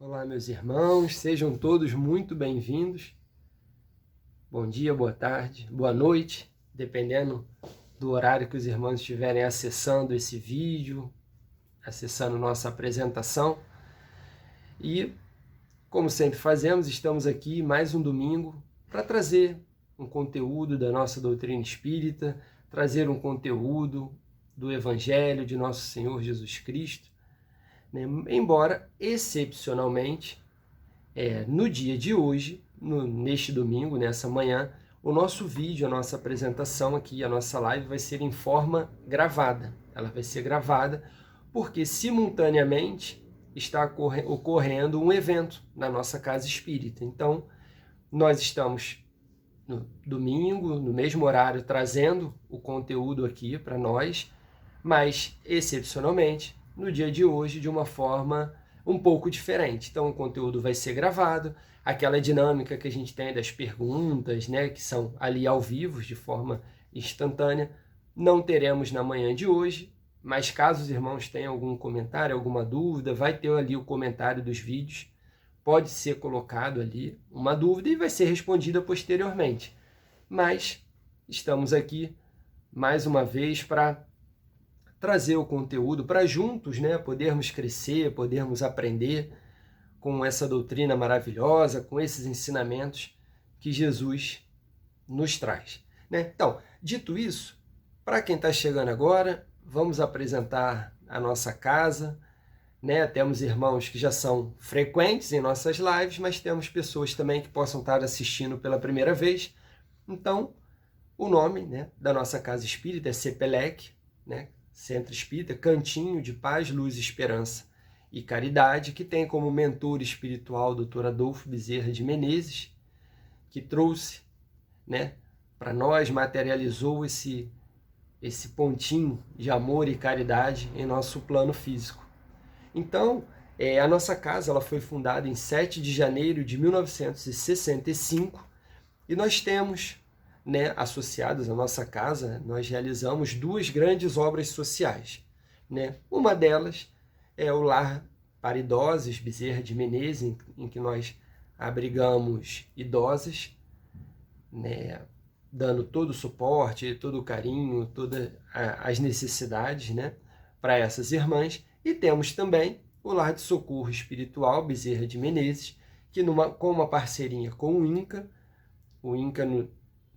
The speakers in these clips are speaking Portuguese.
Olá, meus irmãos, sejam todos muito bem-vindos. Bom dia, boa tarde, boa noite, dependendo do horário que os irmãos estiverem acessando esse vídeo, acessando nossa apresentação. E, como sempre fazemos, estamos aqui mais um domingo para trazer um conteúdo da nossa doutrina espírita, trazer um conteúdo do Evangelho de nosso Senhor Jesus Cristo, né? Embora, excepcionalmente, no dia de hoje, neste domingo, nessa manhã, o nosso vídeo, a nossa apresentação aqui, a nossa live vai ser em forma gravada. Ela vai ser gravada porque simultaneamente está ocorrendo um evento na nossa casa espírita. Então, nós estamos no domingo, no mesmo horário, trazendo o conteúdo aqui para nós, mas, excepcionalmente, no dia de hoje, de uma forma um pouco diferente. Então, o conteúdo vai ser gravado, aquela dinâmica que a gente tem das perguntas, né, que são ali ao vivo, de forma instantânea, não teremos na manhã de hoje, mas caso os irmãos tenham algum comentário, alguma dúvida, vai ter ali o comentário dos vídeos, pode ser colocado ali uma dúvida e vai ser respondida posteriormente. Mas estamos aqui mais uma vez para trazer o conteúdo para juntos, né, podermos crescer, podermos aprender com essa doutrina maravilhosa, com esses ensinamentos que Jesus nos traz, né? Então, dito isso, para quem está chegando agora, vamos apresentar a nossa casa, né? Temos irmãos que já são frequentes em nossas lives, mas temos pessoas também que possam estar assistindo pela primeira vez. Então, o nome, né, da nossa casa espírita é CEPELEC, né? Centro Espírita, Cantinho de Paz, Luz, Esperança e Caridade, que tem como mentor espiritual o Dr. Adolfo Bezerra de Menezes, que trouxe, né, para nós, materializou esse pontinho de amor e caridade em nosso plano físico. Então, a nossa casa ela foi fundada em 7 de janeiro de 1965 e nós temos, né, associados à nossa casa, nós realizamos duas grandes obras sociais, né? Uma delas é o Lar para Idosos Bezerra de Menezes, em que nós abrigamos idosas, né, dando todo o suporte, todo o carinho, todas as necessidades, né, para essas irmãs. E temos também o Lar de Socorro Espiritual Bezerra de Menezes, que com uma parceria com o INCA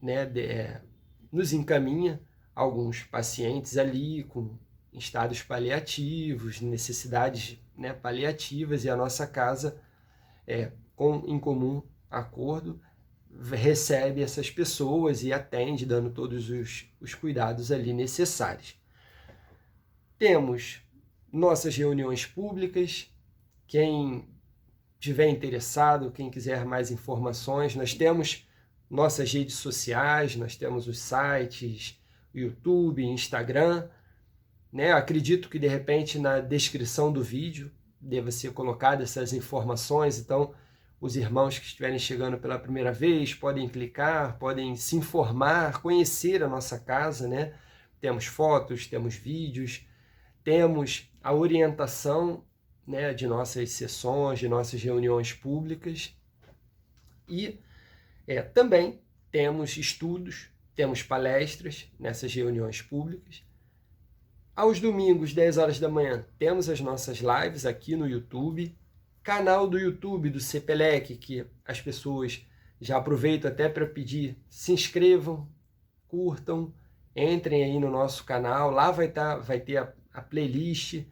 né, nos encaminha alguns pacientes ali com estados paliativos, necessidades, né, paliativas, e a nossa casa, em comum acordo, recebe essas pessoas e atende, dando todos os cuidados ali necessários. Temos nossas reuniões públicas, quem estiver interessado, quem quiser mais informações, nós temos nossas redes sociais, nós temos os sites, YouTube, Instagram, né? Acredito que de repente na descrição do vídeo deva ser colocada essas informações, então os irmãos que estiverem chegando pela primeira vez podem clicar, podem se informar, conhecer a nossa casa, né? Temos fotos, temos vídeos, temos a orientação, né, de nossas sessões, de nossas reuniões públicas e também temos estudos, temos palestras nessas reuniões públicas. Aos domingos, 10 horas da manhã, temos as nossas lives aqui no YouTube, canal do YouTube do CEPELEC, que as pessoas já aproveitam até para pedir, se inscrevam, curtam, entrem aí no nosso canal, lá vai ter a playlist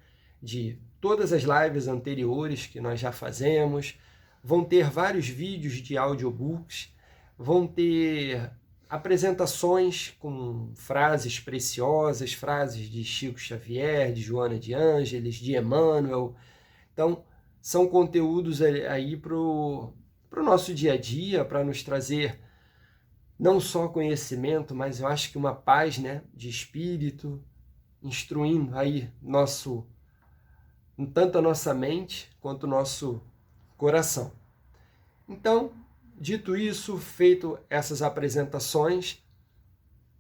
de todas as lives anteriores que nós já fazemos, vão ter vários vídeos de audiobooks, vão ter apresentações com frases preciosas, frases de Chico Xavier, de Joana de Ângeles, de Emmanuel. Então, são conteúdos aí para o nosso dia a dia, para nos trazer não só conhecimento, mas eu acho que uma paz, né, de espírito, instruindo aí tanto a nossa mente quanto o nosso coração. Então, dito isso, feito essas apresentações,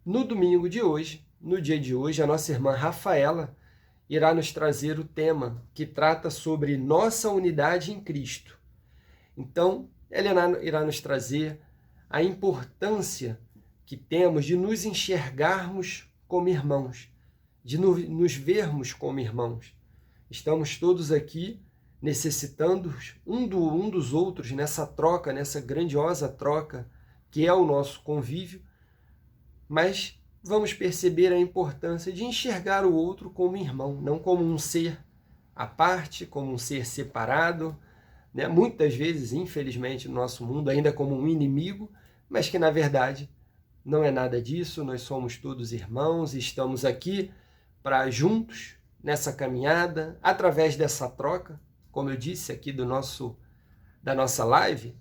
no domingo de hoje, no dia de hoje, a nossa irmã Rafaela irá nos trazer o tema que trata sobre nossa unidade em Cristo. Então, ela irá nos trazer a importância que temos de nos enxergarmos como irmãos, de nos vermos como irmãos. Estamos todos aqui necessitando um dos outros nessa troca, nessa grandiosa troca que é o nosso convívio, mas vamos perceber a importância de enxergar o outro como irmão, não como um ser à parte, como um ser separado, né? Muitas vezes, infelizmente, no nosso mundo, ainda como um inimigo, mas que na verdade não é nada disso, nós somos todos irmãos e estamos aqui para juntos, nessa caminhada, através dessa troca, como eu disse aqui da nossa live,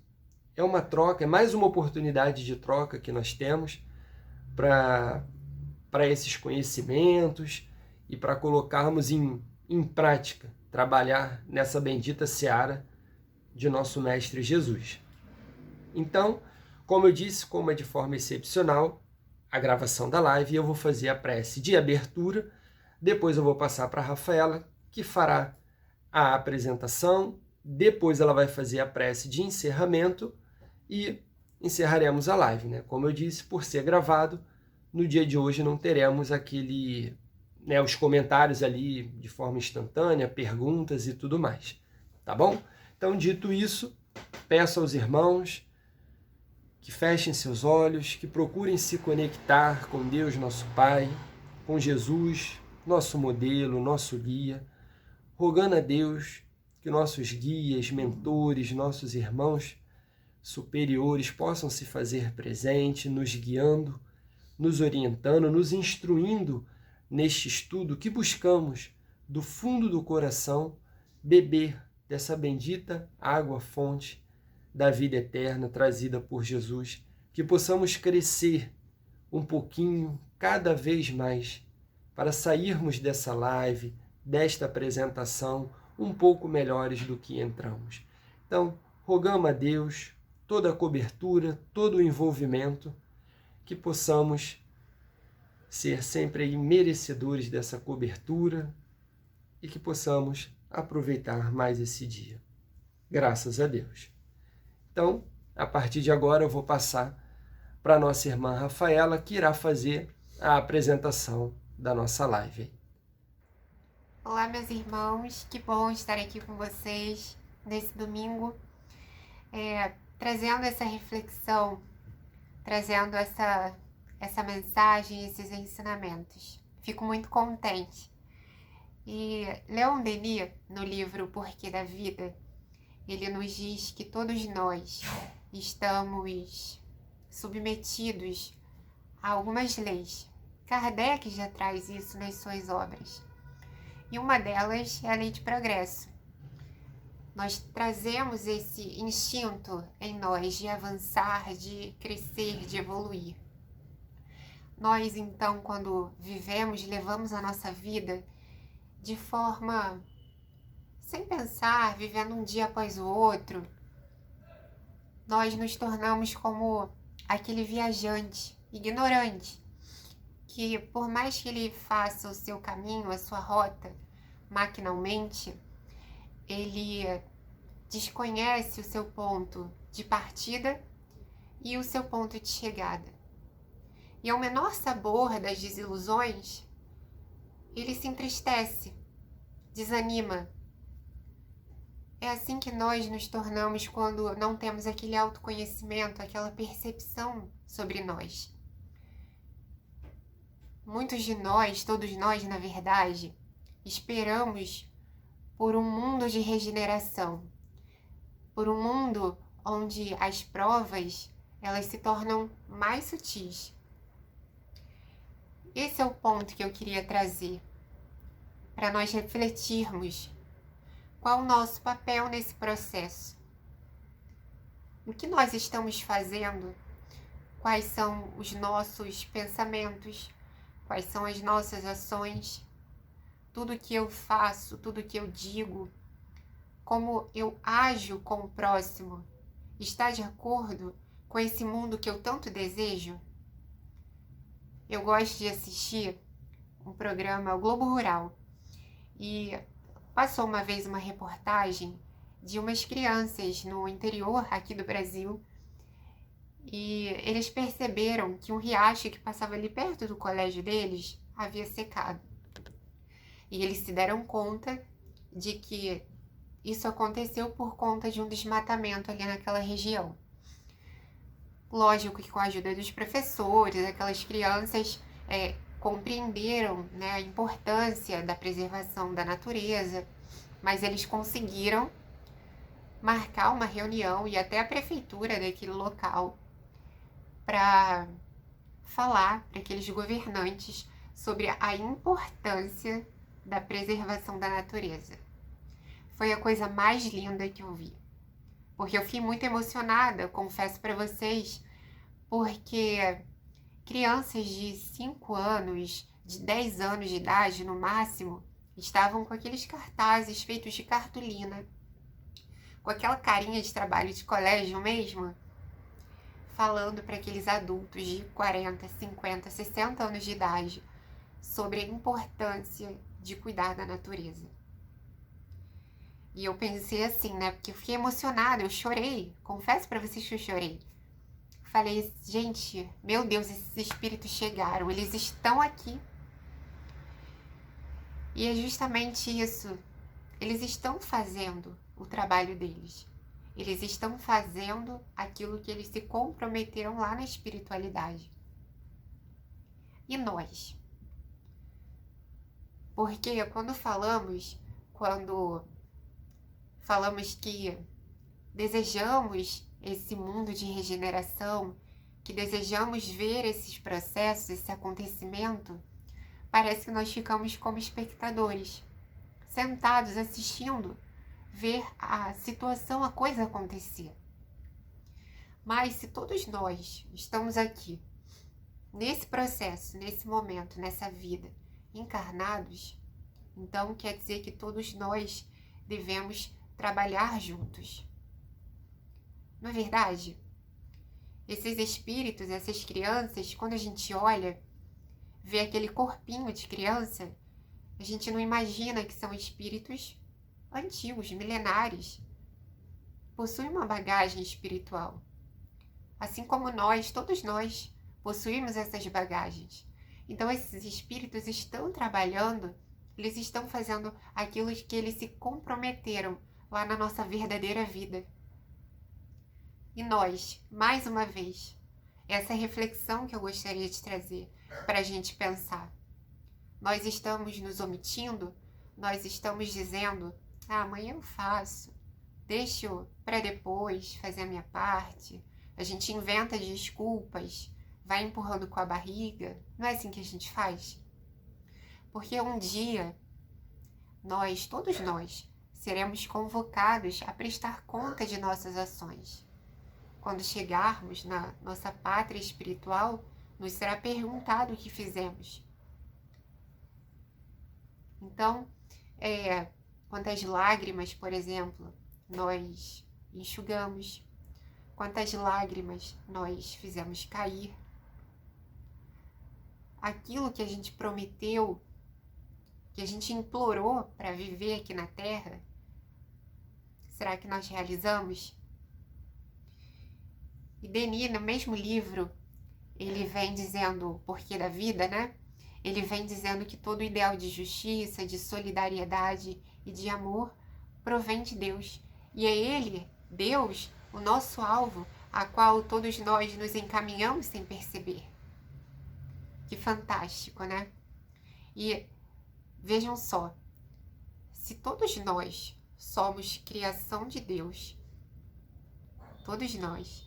é uma troca, é mais uma oportunidade de troca que nós temos para esses conhecimentos e para colocarmos em prática, trabalhar nessa bendita seara de nosso Mestre Jesus. Então, como eu disse, como é de forma excepcional a gravação da live, eu vou fazer a prece de abertura, depois eu vou passar para a Rafaela, que fará a apresentação, depois ela vai fazer a prece de encerramento e encerraremos a live, né? Como eu disse, por ser gravado, no dia de hoje não teremos os comentários ali de forma instantânea, perguntas e tudo mais, tá bom? Então, dito isso, peço aos irmãos que fechem seus olhos, que procurem se conectar com Deus, nosso Pai, com Jesus, nosso modelo, nosso guia, rogando a Deus que nossos guias, mentores, nossos irmãos superiores possam se fazer presente, nos guiando, nos orientando, nos instruindo neste estudo que buscamos, do fundo do coração, beber dessa bendita água-fonte da vida eterna trazida por Jesus, que possamos crescer um pouquinho, cada vez mais, para sairmos dessa live, desta apresentação, um pouco melhores do que entramos. Então, rogamos a Deus toda a cobertura, todo o envolvimento, que possamos ser sempre aí merecedores dessa cobertura e que possamos aproveitar mais esse dia. Graças a Deus. Então, a partir de agora eu vou passar para a nossa irmã Rafaela, que irá fazer a apresentação da nossa live. Olá, meus irmãos, que bom estar aqui com vocês nesse domingo, trazendo essa reflexão, trazendo essa mensagem, esses ensinamentos. Fico muito contente. E Leon Denis, no livro O Porquê da Vida, ele nos diz que todos nós estamos submetidos a algumas leis. Kardec já traz isso nas suas obras. E uma delas é a lei de progresso. Nós trazemos esse instinto em nós de avançar, de crescer, de evoluir. Nós, então, quando vivemos, levamos a nossa vida de forma sem pensar, vivendo um dia após o outro, nós nos tornamos como aquele viajante ignorante, que por mais que ele faça o seu caminho, a sua rota, maquinalmente, ele desconhece o seu ponto de partida e o seu ponto de chegada. E ao menor sabor das desilusões, ele se entristece, desanima. É assim que nós nos tornamos quando não temos aquele autoconhecimento, aquela percepção sobre nós. Muitos de nós, todos nós, na verdade, esperamos por um mundo de regeneração, por um mundo onde as provas elas se tornam mais sutis. Esse é o ponto que eu queria trazer, para nós refletirmos qual o nosso papel nesse processo. O que nós estamos fazendo? Quais são os nossos pensamentos? Quais são as nossas ações? Tudo que eu faço, tudo que eu digo, como eu ajo com o próximo, está de acordo com esse mundo que eu tanto desejo? Eu gosto de assistir um programa, o Globo Rural, E passou uma vez uma reportagem de umas crianças no interior aqui do Brasil, e eles perceberam que um riacho que passava ali perto do colégio deles havia secado. E eles se deram conta de que isso aconteceu por conta de um desmatamento ali naquela região. Lógico que com a ajuda dos professores, aquelas crianças compreenderam, né, a importância da preservação da natureza, mas eles conseguiram marcar uma reunião e até a prefeitura daquele local para falar para aqueles governantes sobre a importância da preservação da natureza. Foi a coisa mais linda que eu vi, porque eu fiquei muito emocionada, confesso para vocês, porque crianças de 5 anos, de 10 anos de idade no máximo, estavam com aqueles cartazes feitos de cartolina, com aquela carinha de trabalho de colégio mesmo, falando para aqueles adultos de 40, 50, 60 anos de idade sobre a importância de cuidar da natureza. E eu pensei assim, né, porque eu fiquei emocionada, eu chorei, confesso para vocês que eu chorei. Falei, gente, meu Deus, esses espíritos chegaram, eles estão aqui. E é justamente isso, eles estão fazendo o trabalho deles. Eles estão fazendo aquilo que eles se comprometeram lá na espiritualidade. E nós? Porque quando falamos que desejamos esse mundo de regeneração, que desejamos ver esses processos, esse acontecimento, parece que nós ficamos como espectadores, sentados assistindo, ver a situação, a coisa acontecer. Mas se todos nós estamos aqui, nesse processo, nesse momento, nessa vida, encarnados, então quer dizer que todos nós devemos trabalhar juntos. Não é verdade? Esses espíritos, essas crianças, quando a gente olha, vê aquele corpinho de criança, a gente não imagina que são espíritos antigos, milenares. Possuem uma bagagem espiritual. Assim como nós, todos nós, possuímos essas bagagens. Então esses espíritos estão trabalhando, eles estão fazendo aquilo que eles se comprometeram lá na nossa verdadeira vida. E nós, mais uma vez, essa reflexão que eu gostaria de trazer para a gente pensar. Nós estamos nos omitindo, nós estamos dizendo, amanhã eu faço, deixo para depois fazer a minha parte. A gente inventa desculpas, vai empurrando com a barriga. Não é assim que a gente faz? Porque um dia, todos nós, seremos convocados a prestar conta de nossas ações. Quando chegarmos na nossa pátria espiritual, nos será perguntado o que fizemos. Então, quantas lágrimas, por exemplo, nós enxugamos, quantas lágrimas nós fizemos cair. Aquilo que a gente prometeu, que a gente implorou para viver aqui na Terra, será que nós realizamos? E Denis, no mesmo livro, ele vem dizendo o porquê da vida, né? Ele vem dizendo que todo ideal de justiça, de solidariedade e de amor provém de Deus. E é Ele, Deus, o nosso alvo, a qual todos nós nos encaminhamos sem perceber. Que fantástico, né? E vejam só, se todos nós somos criação de Deus, todos nós,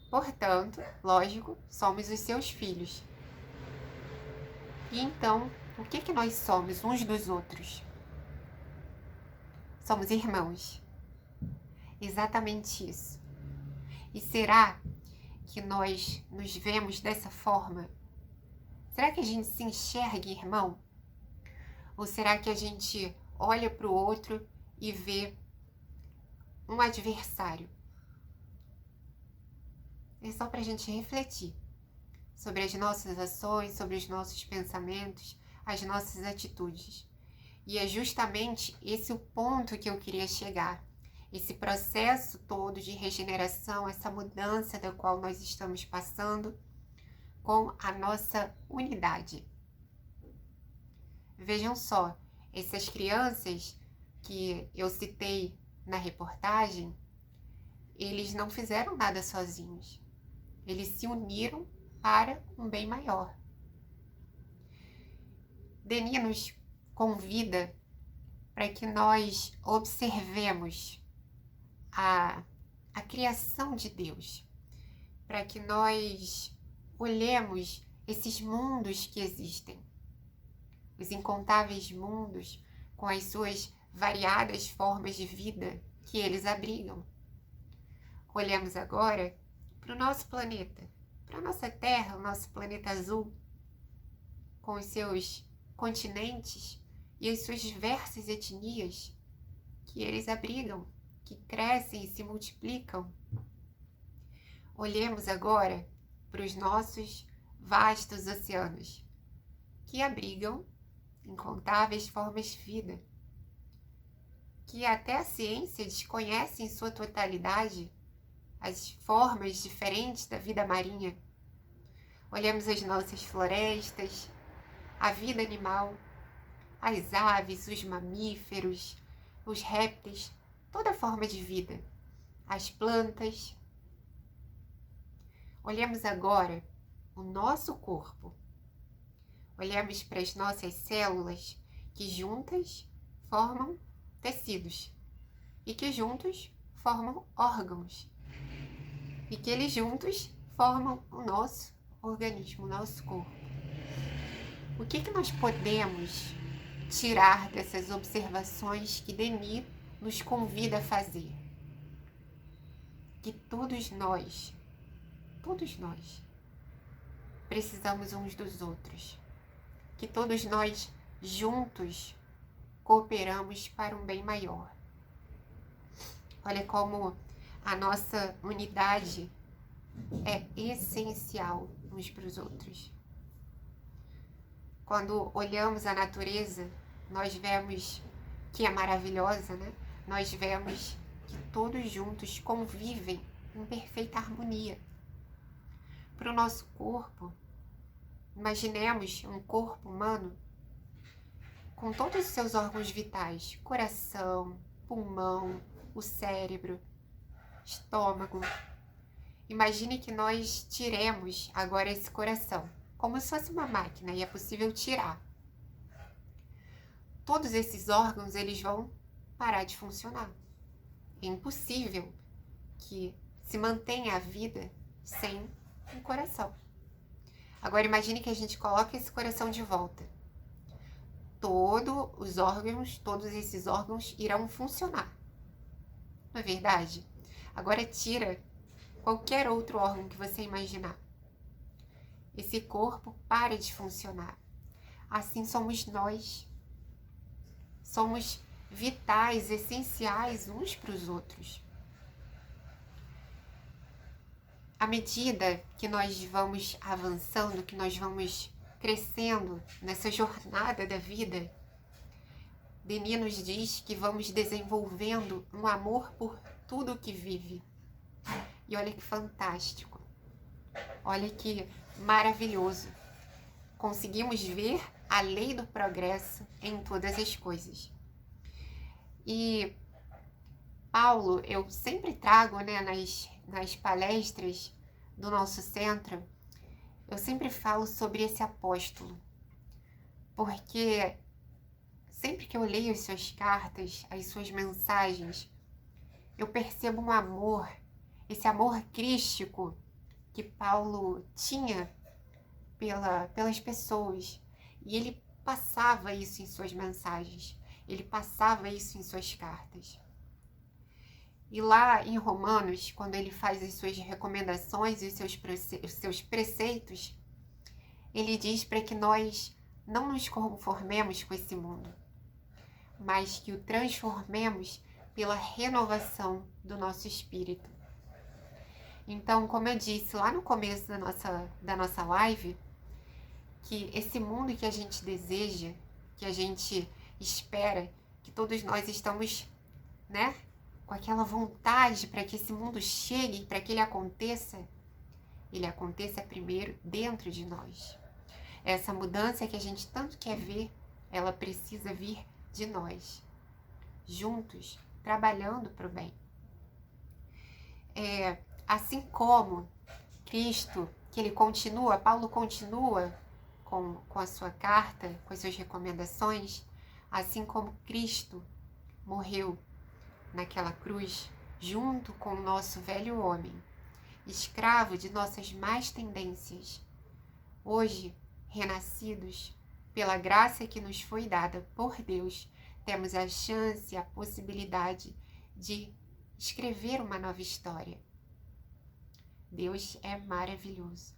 portanto, lógico, somos os seus filhos. E então, o que nós somos uns dos outros? Somos irmãos. Exatamente isso. E será que nós nos vemos dessa forma? Será que a gente se enxerga irmão? Ou será que a gente olha para o outro e vê um adversário? É só para a gente refletir sobre as nossas ações, sobre os nossos pensamentos, as nossas atitudes. E é justamente esse o ponto que eu queria chegar. Esse processo todo de regeneração, essa mudança da qual nós estamos passando com a nossa unidade. Vejam só, essas crianças que eu citei na reportagem, eles não fizeram nada sozinhos. Eles se uniram para um bem maior. Denis nos convida para que nós observemos a criação de Deus, para que nós olhemos esses mundos que existem, os incontáveis mundos com as suas variadas formas de vida que eles abrigam. Olhemos agora para o nosso planeta, para a nossa Terra, o nosso planeta azul, com os seus continentes e as suas diversas etnias que eles abrigam, que crescem e se multiplicam. Olhemos agora para os nossos vastos oceanos, que abrigam incontáveis formas de vida, que até a ciência desconhece em sua totalidade as formas diferentes da vida marinha. Olhemos as nossas florestas, a vida animal, as aves, os mamíferos, os répteis, toda forma de vida, as plantas. Olhemos agora o nosso corpo. Olhamos para as nossas células que juntas formam tecidos e que juntos formam órgãos e que eles juntos formam o nosso organismo, o nosso corpo. O que nós podemos tirar dessas observações que Denis nos convida a fazer? Que todos nós precisamos uns dos outros. Que todos nós juntos cooperamos para um bem maior. Olha como a nossa unidade é essencial uns para os outros. Quando olhamos a natureza, nós vemos que é maravilhosa, né? Nós vemos que todos juntos convivem em perfeita harmonia. Para o nosso corpo, imaginemos um corpo humano com todos os seus órgãos vitais, coração, pulmão, o cérebro, estômago. Imagine que nós tiremos agora esse coração, como se fosse uma máquina, e é possível tirar. Todos esses órgãos, eles vão parar de funcionar. É impossível que se mantenha a vida sem um coração. Agora imagine que a gente coloca esse coração de volta. Todos esses órgãos irão funcionar. Não é verdade? Agora tira qualquer outro órgão que você imaginar. Esse corpo para de funcionar. Assim somos nós. Somos vitais, essenciais uns para os outros. À medida que nós vamos avançando, que nós vamos crescendo nessa jornada da vida, Denis nos diz que vamos desenvolvendo um amor por tudo que vive. E olha que fantástico, olha que maravilhoso. Conseguimos ver a lei do progresso em todas as coisas. E Paulo, eu sempre trago, né, nas palestras do nosso centro, eu sempre falo sobre esse apóstolo, porque sempre que eu leio as suas cartas, as suas mensagens, eu percebo um amor, esse amor crístico que Paulo tinha pelas pessoas. E ele passava isso em suas mensagens, ele passava isso em suas cartas. E lá em Romanos, quando ele faz as suas recomendações e os seus preceitos, ele diz para que nós não nos conformemos com esse mundo, mas que o transformemos pela renovação do nosso espírito. Então, como eu disse lá no começo da nossa live, que esse mundo que a gente deseja, que a gente espera, que todos nós estamos, né, com aquela vontade para que esse mundo chegue, para que ele aconteça primeiro dentro de nós. Essa mudança que a gente tanto quer ver, ela precisa vir de nós, juntos, trabalhando para o bem. Assim como Cristo, que ele continua, Paulo continua com a sua carta, com as suas recomendações, assim como Cristo morreu naquela cruz, junto com o nosso velho homem, escravo de nossas más tendências, hoje, renascidos, pela graça que nos foi dada por Deus, temos a chance, a possibilidade de escrever uma nova história. Deus é maravilhoso.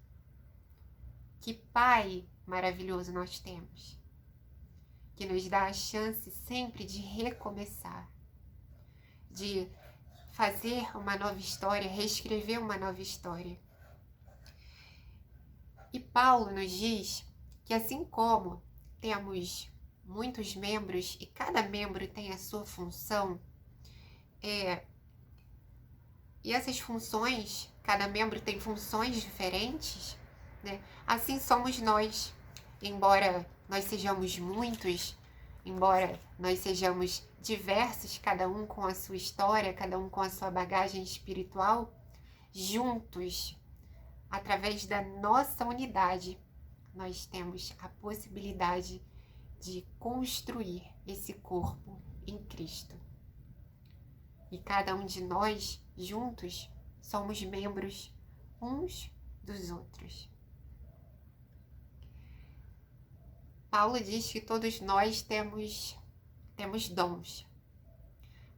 Que Pai maravilhoso nós temos, que nos dá a chance sempre de recomeçar, de fazer uma nova história, reescrever uma nova história. E Paulo nos diz que assim como temos muitos membros e cada membro tem a sua função, e essas funções, cada membro tem funções diferentes, né? Assim somos nós, embora nós sejamos muitos, embora nós sejamos diversos, cada um com a sua história, cada um com a sua bagagem espiritual, juntos, através da nossa unidade, nós temos a possibilidade de construir esse corpo em Cristo. E cada um de nós, juntos, somos membros uns dos outros. Paulo diz que todos nós temos dons,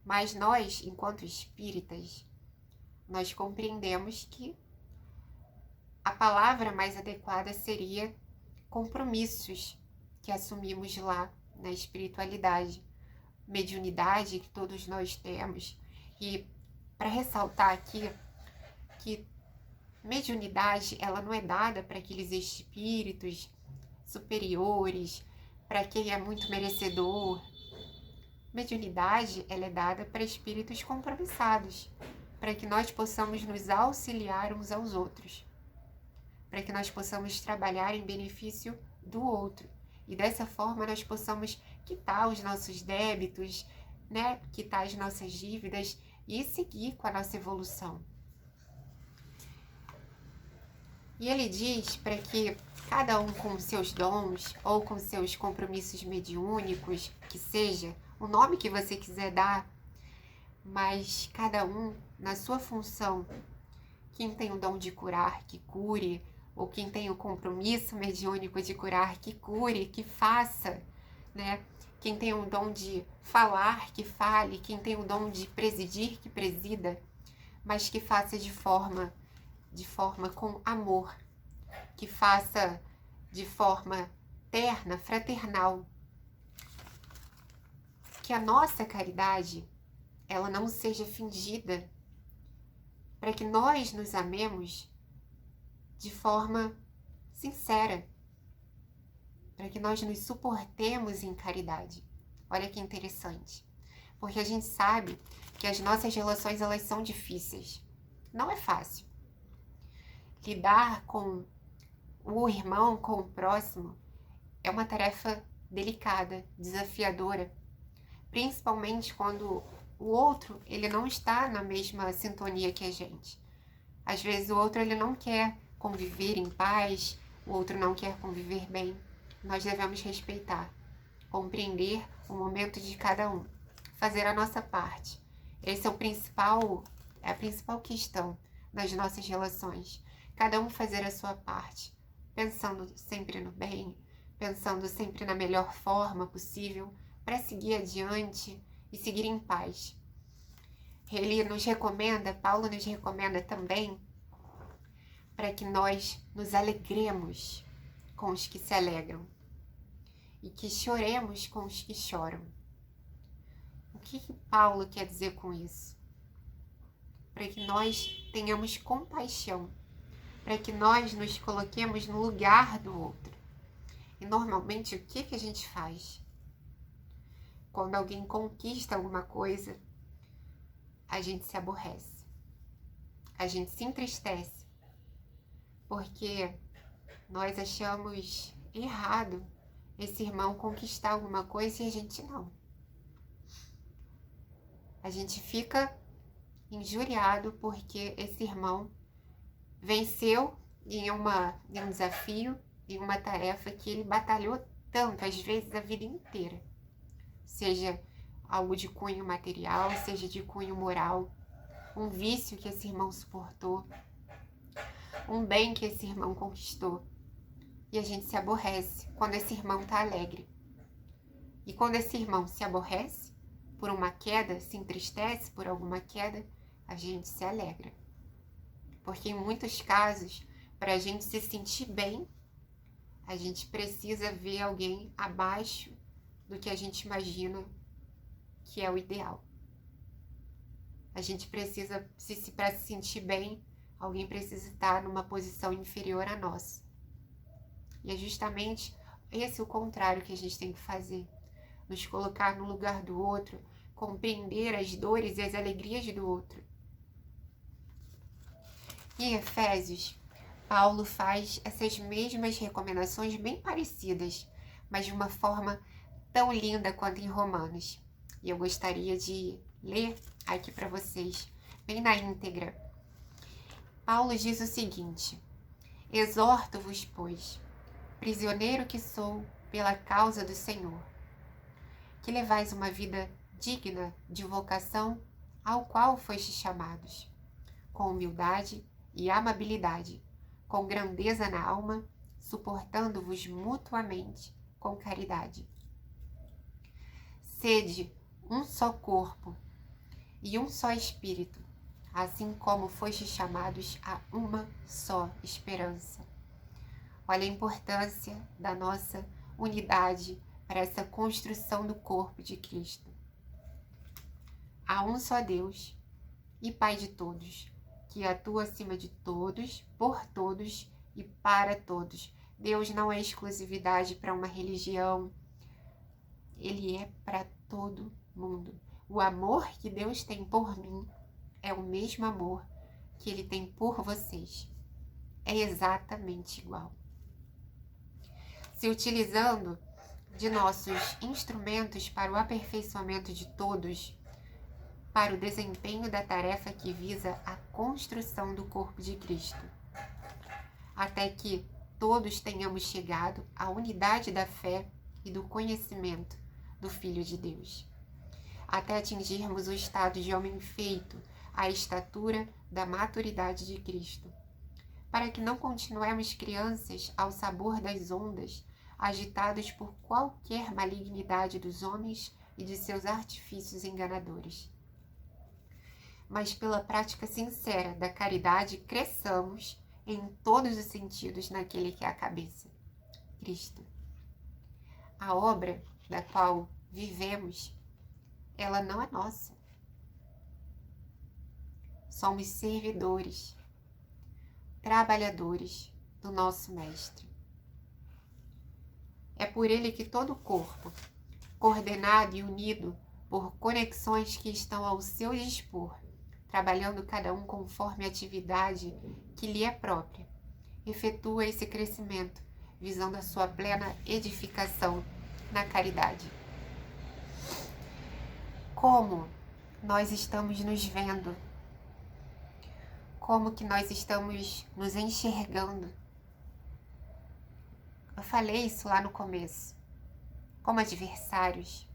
mas nós, enquanto espíritas, nós compreendemos que a palavra mais adequada seria compromissos que assumimos lá na espiritualidade, mediunidade que todos nós temos. E para ressaltar aqui que mediunidade ela não é dada para aqueles espíritos superiores, para quem é muito merecedor. Mediunidade ela é dada para espíritos compromissados, para que nós possamos nos auxiliar uns aos outros, para que nós possamos trabalhar em benefício do outro. E dessa forma nós possamos quitar os nossos débitos, né? Quitar as nossas dívidas e seguir com a nossa evolução. E ele diz para que cada um com seus dons ou com seus compromissos mediúnicos, que seja o nome que você quiser dar, mas cada um na sua função. Quem tem o dom de curar, que cure, ou quem tem o compromisso mediúnico de curar, que cure, que faça, né? Quem tem o dom de falar, que fale, quem tem o dom de presidir, que presida, mas que faça de forma com amor, que faça de forma terna, fraternal. Que a nossa caridade, ela não seja fingida, para que nós nos amemos de forma sincera, para que nós nos suportemos em caridade. Olha que interessante, porque a gente sabe que as nossas relações elas são difíceis, não é fácil. Lidar com o irmão, com o próximo, é uma tarefa delicada, desafiadora, principalmente quando o outro ele não está na mesma sintonia que a gente. Às vezes o outro ele não quer conviver em paz, o outro não quer conviver bem. Nós devemos respeitar, compreender o momento de cada um, fazer a nossa parte. Esse é a principal questão das nossas relações. Cada um fazer a sua parte, pensando sempre no bem, pensando sempre na melhor forma possível para seguir adiante e seguir em paz. Paulo nos recomenda também para que nós nos alegremos com os que se alegram e que choremos com os que choram. O que Paulo quer dizer com isso? Para que nós tenhamos compaixão, para que nós nos coloquemos no lugar do outro. E normalmente o que a gente faz? quando alguém conquista alguma coisa, a gente se aborrece, a gente se entristece, porque nós achamos errado esse irmão conquistar alguma coisa e a gente não. A gente fica injuriado porque esse irmão venceu em um desafio, em uma tarefa que ele batalhou tanto, às vezes a vida inteira. Seja algo de cunho material, seja de cunho moral, um vício que esse irmão suportou, um bem que esse irmão conquistou. E a gente se aborrece quando esse irmão está alegre. E quando esse irmão se aborrece por uma queda, se entristece por alguma queda, a gente se alegra. Porque em muitos casos, para a gente se sentir bem, a gente precisa ver alguém abaixo do que a gente imagina que é o ideal. A gente precisa, para se sentir bem, alguém precisa estar numa posição inferior à nossa. E é justamente esse o contrário que a gente tem que fazer. Nos colocar no lugar do outro, compreender as dores e as alegrias do outro. Em Efésios, Paulo faz essas mesmas recomendações bem parecidas, mas de uma forma tão linda quanto em Romanos. E eu gostaria de ler aqui para vocês, bem na íntegra. Paulo diz o seguinte: exorto-vos, pois, prisioneiro que sou pela causa do Senhor, que levais uma vida digna de vocação ao qual fostes chamados, com humildade e amabilidade, com grandeza na alma, suportando-vos mutuamente com caridade. Sede um só corpo e um só espírito, assim como fostes chamados a uma só esperança. Olha a importância da nossa unidade para essa construção do corpo de Cristo. Há um só Deus e Pai de todos, que atua acima de todos, por todos e para todos. Deus não é exclusividade para uma religião, Ele é para todo mundo. O amor que Deus tem por mim é o mesmo amor que Ele tem por vocês. É exatamente igual. Se utilizando de nossos instrumentos para o aperfeiçoamento de todos, para o desempenho da tarefa que visa a construção do corpo de Cristo, até que todos tenhamos chegado à unidade da fé e do conhecimento do Filho de Deus, até atingirmos o estado de homem feito, à estatura da maturidade de Cristo, para que não continuemos crianças ao sabor das ondas, agitados por qualquer malignidade dos homens e de seus artifícios enganadores. Mas pela prática sincera da caridade cresçamos em todos os sentidos naquele que é a cabeça, Cristo. A obra da qual vivemos, ela não é nossa. Somos servidores, trabalhadores do nosso Mestre. É por ele que todo o corpo, coordenado e unido por conexões que estão ao seu dispor, trabalhando cada um conforme a atividade que lhe é própria, efetua esse crescimento, visando a sua plena edificação na caridade. Como nós estamos nos vendo? Como que nós estamos nos enxergando? Eu falei isso lá no começo. Como adversários,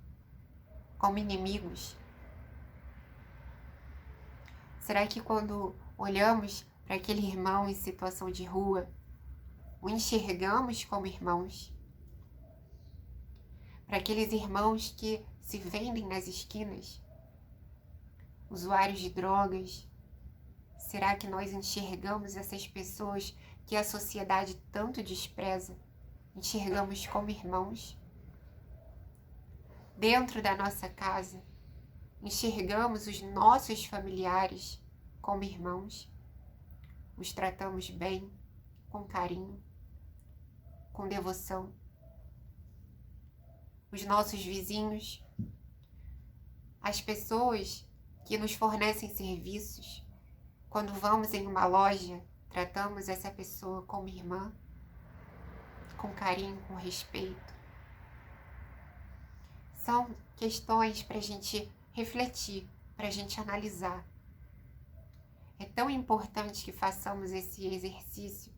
como inimigos. Será que quando olhamos para aquele irmão em situação de rua, o enxergamos como irmãos? Para aqueles irmãos que se vendem nas esquinas, usuários de drogas, será que nós enxergamos essas pessoas que a sociedade tanto despreza? Enxergamos como irmãos? Dentro da nossa casa, enxergamos os nossos familiares como irmãos? Os tratamos bem, com carinho, com devoção? Os nossos vizinhos, As pessoas que nos fornecem serviços, quando vamos em uma loja, tratamos essa pessoa como irmã, com carinho, com respeito. São questões para a gente refletir, para a gente analisar. É tão importante que façamos esse exercício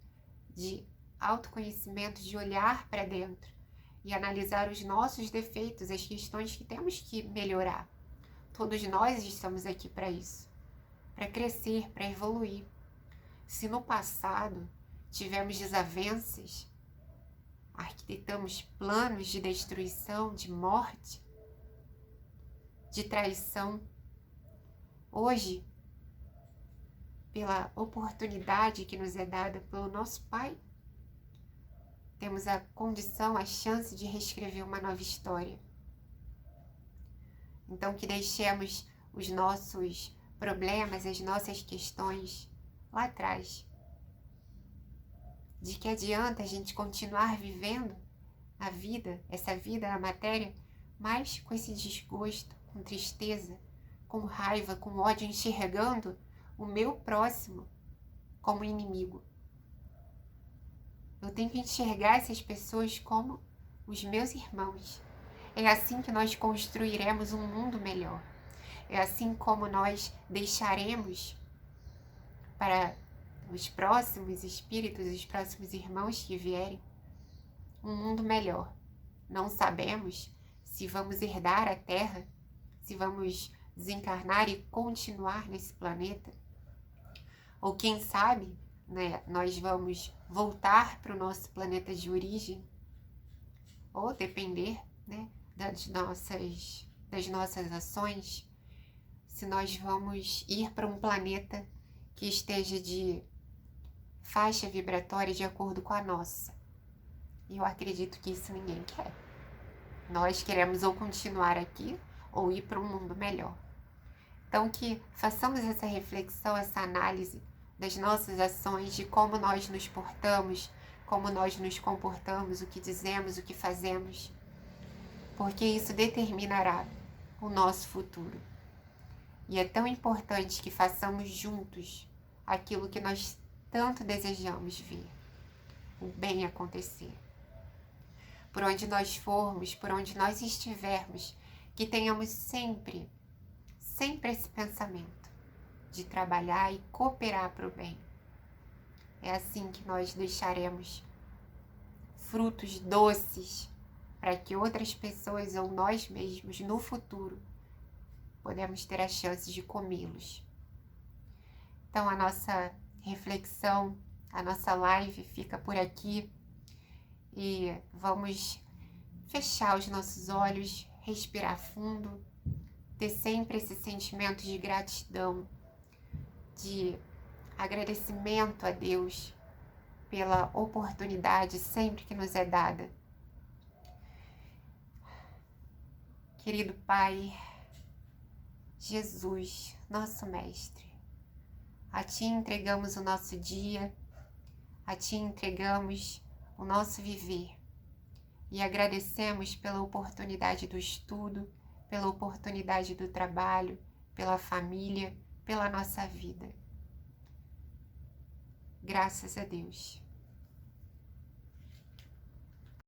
de autoconhecimento, de olhar para dentro e analisar os nossos defeitos, as questões que temos que melhorar. Todos nós estamos aqui para isso, para crescer, para evoluir. Se no passado tivemos desavenças, arquitetamos planos de destruição, de morte, de traição, hoje, pela oportunidade que nos é dada pelo nosso Pai, temos a condição, a chance de reescrever uma nova história. Então, que deixemos os nossos problemas, as nossas questões lá atrás. De que adianta a gente continuar vivendo a vida, essa vida na matéria, mas com esse desgosto, com tristeza, com raiva, com ódio, enxergando o meu próximo como inimigo. Eu tenho que enxergar essas pessoas como os meus irmãos. É assim que nós construiremos um mundo melhor. É assim como nós deixaremos para os próximos espíritos, os próximos irmãos que vierem, um mundo melhor. Não sabemos se vamos herdar a Terra, se vamos desencarnar e continuar nesse planeta, ou quem sabe, né, nós vamos voltar para o nosso planeta de origem, ou depender, né, das nossas ações, se nós vamos ir para um planeta que esteja de faixa vibratória de acordo com a nossa. E eu acredito que isso ninguém quer. Nós queremos ou continuar aqui ou ir para um mundo melhor. Então que façamos essa reflexão, essa análise das nossas ações, de como nós nos portamos, como nós nos comportamos, o que dizemos, o que fazemos, porque isso determinará o nosso futuro. E é tão importante que façamos juntos aquilo que nós tanto desejamos ver, o bem acontecer. Por onde nós formos, por onde nós estivermos, que tenhamos sempre esse pensamento de trabalhar e cooperar para o bem. É assim que nós deixaremos frutos doces para que outras pessoas ou nós mesmos no futuro podemos ter a chance de comê-los. Então a nossa reflexão, a nossa live fica por aqui e vamos fechar os nossos olhos, respirar fundo, ter sempre esse sentimento de gratidão, de agradecimento a Deus pela oportunidade sempre que nos é dada. Querido Pai, Jesus, nosso Mestre, a Ti entregamos o nosso dia, a Ti entregamos o nosso viver e agradecemos pela oportunidade do estudo, pela oportunidade do trabalho, pela família, pela nossa vida. Graças a Deus.